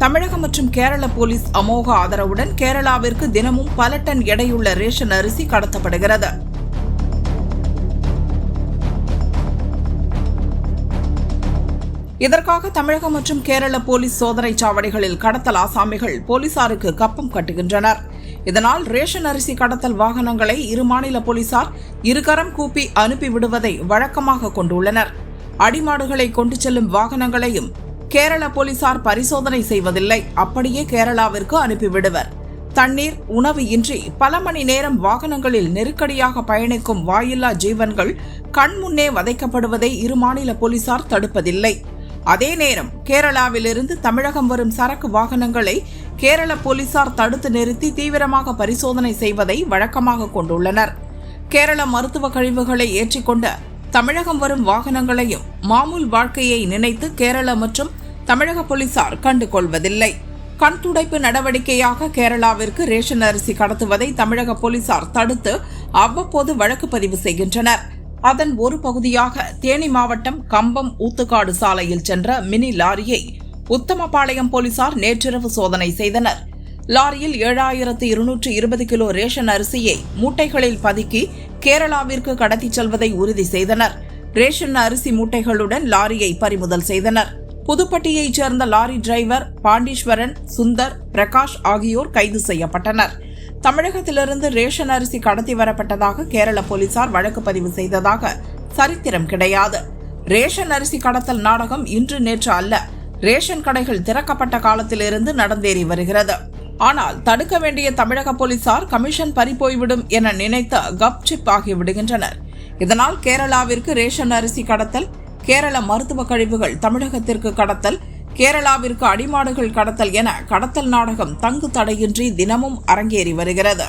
தமிழகம் மற்றும் கேரள போலீஸ் அமோக ஆதரவுடன் கேரளாவிற்கு தினமும் பல டன் எடையுள்ள ரேஷன் அரிசி கடத்தப்படுகிறது. இதற்காக தமிழகம் மற்றும் கேரள போலீஸ் சோதனை சாவடிகளில் கடத்தல் ஆசாமிகள் போலீசாருக்கு கப்பம் கட்டுகின்றனர். இதனால் ரேஷன் அரிசி கடத்தல் வாகனங்களை இரு மாநில போலீசார் இருகரம் கூப்பி அனுப்பிவிடுவதை வழக்கமாக கொண்டுள்ளனர். அடிமாடுகளை கொண்டு செல்லும் வாகனங்களையும் கேரள போலீசார் பரிசோதனை செய்வதில்லை, அப்படியே கேரளாவிற்கு அனுப்பிவிடுவர். தண்ணீர், உணவு இன்றி பல மணி நேரம் வாகனங்களில் நெருக்கடியாக பயணிக்கும் வாயில்லா ஜீவன்கள் கண்முன்னே வதைக்கப்படுவதை இரு மாநில போலீசார் தடுப்பதில்லை. அதே நேரம் கேரளாவிலிருந்து தமிழகம் வரும் சரக்கு வாகனங்களை கேரள போலீசார் தடுத்து நிறுத்தி தீவிரமாக பரிசோதனை செய்வதை வழக்கமாக கொண்டுள்ளனர். கேரள மருத்துவ கழிவுகளை ஏற்றிக்கொண்ட தமிழகம் வரும் வாகனங்களையும் மாமூல் வாழ்க்கையை நினைத்து கேரள மற்றும் தமிழக போலீசார் கண்டுகொள்வதில்லை. கண் துடைப்பு நடவடிக்கையாக கேரளாவிற்கு ரேஷன் அரிசி கடத்துவதை தமிழக போலீசார் தடுத்து அவ்வப்போது வழக்கு பதிவு செய்கின்றனர். அதன் ஒரு பகுதியாக தேனி மாவட்டம் கம்பம் ஊத்துக்காடு சாலையில் சென்ற மினி லாரியை உத்தமபாளையம் போலீசார் நேற்றிரவு சோதனை செய்தனர். லாரியில் 7220 கிலோ ரேஷன் அரிசியை மூட்டைகளில் பதுக்கி கேரளாவிற்கு கடத்திச் செல்வதை உறுதி செய்தனர். ரேஷன் அரிசி மூட்டைகளுடன் லாரியை பறிமுதல் செய்தனர். புதுப்பட்டியைச் சேர்ந்த லாரி டிரைவர் பாண்டீஸ்வரன், சுந்தர், பிரகாஷ் ஆகியோர் கைது செய்யப்பட்டனர். தமிழகத்திலிருந்து ரேஷன் அரிசி கடத்தி வரப்பட்டதாக கேரள போலீசார் வழக்கு பதிவு செய்ததாக சரித்திரம் கிடையாது. ரேஷன் அரிசி கடத்தல் நாடகம் இன்று நேற்று அல்ல, ரேஷன் கடைகள் திறக்கப்பட்ட காலத்திலிருந்து நடந்தேறி வருகிறது. ஆனால் தடுக்க வேண்டிய தமிழக போலீசார் கமிஷன் பறிபோய்விடும் என நினைத்து கப்சிப் ஆகிவிடுகின்றனர். இதனால் கேரளாவிற்கு ரேஷன் அரிசி கடத்தல், கேரள மருத்துவ கழிவுகள் தமிழகத்திற்கு கடத்தல், கேரளாவிற்கு அடிமாடுகள் கடத்தல் என கடத்தல் நாடகம் தங்கு தடையின்றி தினமும் அரங்கேறி வருகிறது.